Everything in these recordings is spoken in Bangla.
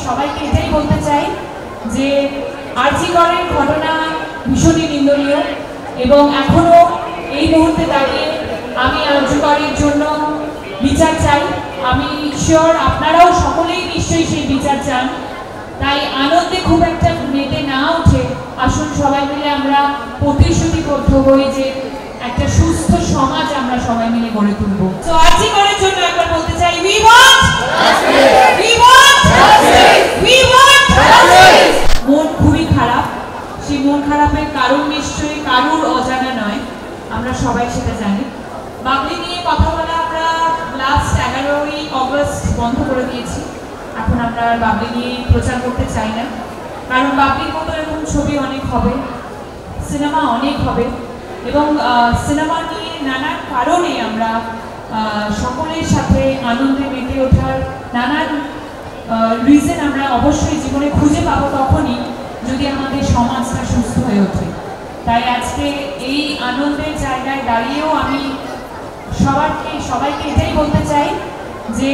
সবাইকে এটাই বলতে চাই যে আরজি করের ঘটনা ভীষণই নিন্দনীয় এবং এখনো এই মুহূর্তে দাঁড়িয়ে আমি আরজি করের জন্য বিচার চাই। আমি শিওর আপনারাও সকলেই নিশ্চয়ই সেই বিচার চান। তাই আনন্দে খুব একটা মেতে না উঠে আসুন সবাই মিলে আমরা প্রতিশ্রুতিবদ্ধ হই যে একটা সুস্থ সমাজ আমরা সবাই মিলে গড়ে তুলব। তো আরজি করার জন্য একবার বলতে চাই উই ওয়ান্ট জাস্টিস। মন খুবই খারাপ, সেই মন খারাপের কারণ নিশ্চয়ই কারুর অজানা নয়, আমরা সবাই সেটা জানি। বাবলি নিয়ে কথা বলা আমরা লাস্ট 11ই অগস্ট বন্ধ করে দিয়েছি। এখন আমরা বাবলি নিয়ে প্রচার করতে চাই না, কারণ বাবলির মতো এরকম ছবি অনেক হবে, সিনেমা অনেক হবে এবং সিনেমা নিয়ে নানান কারণে আমরা সকলের সাথে আনন্দে মেতে ওঠার নানান রিজন আমরা অবশ্যই জীবনে খুঁজে পাবো তখনই যদি আমাদের সমাজটা সুস্থ হয়ে ওঠে। তাই আজকে এই আনন্দের জায়গায় দাঁড়িয়েও আমি সবাইকে এটাই বলতে চাই যে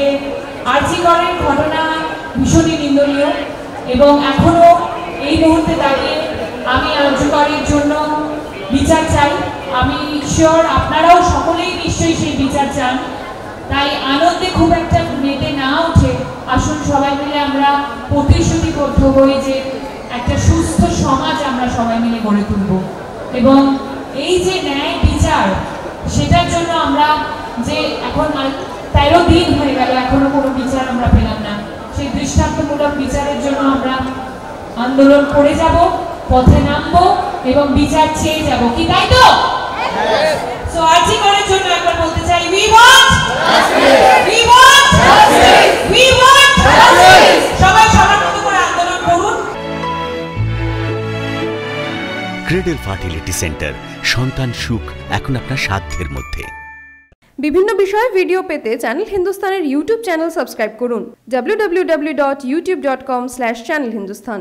আরজি করের ঘটনা ভীষণই নিন্দনীয় এবং এখনো এই মুহূর্তে দাঁড়িয়ে আমি আরজি করের জন্য বিচার চাই। আমি শিওর আপনারাও সকলেই নিশ্চয়ই সেই বিচার চান। তাই আনন্দে খুব একটা মেতে না উঠে আসুন সবাই মিলে আমরা প্রতিশ্রুতিবদ্ধ হই যে একটা সুস্থ সমাজ আমরা সবাই মিলে গড়ে তুলব এবং এই যে ন্যায় বিচার সেটার জন্য আমরা যে এখন 13 দিন হয়ে গেল এখনো কোনো বিচার আমরা পেলাম না, সেই দৃষ্টান্তমূলক বিচারের জন্য আমরা আন্দোলন করে যাব, পথে নামবো এবং বিচার চেয়ে যাব, কি তাই তো? সো আরজি করার জন্য একবার বলতে চাই উই ওয়ান্ট জাস্টিস। সবাই সবার মতো করে আন্দোলন করুন। ক্রেডেল ফার্টিলিটি সেন্টার, সন্তান সুখ এখন আপনার সাধ্যের মধ্যে। বিভিন্ন বিষয়ে ভিডিও পেতে চ্যানেল হিন্দুস্তানের ইউটিউব চ্যানেল সাবস্ক্রাইব করুন www.youtube.com/channelhindustan।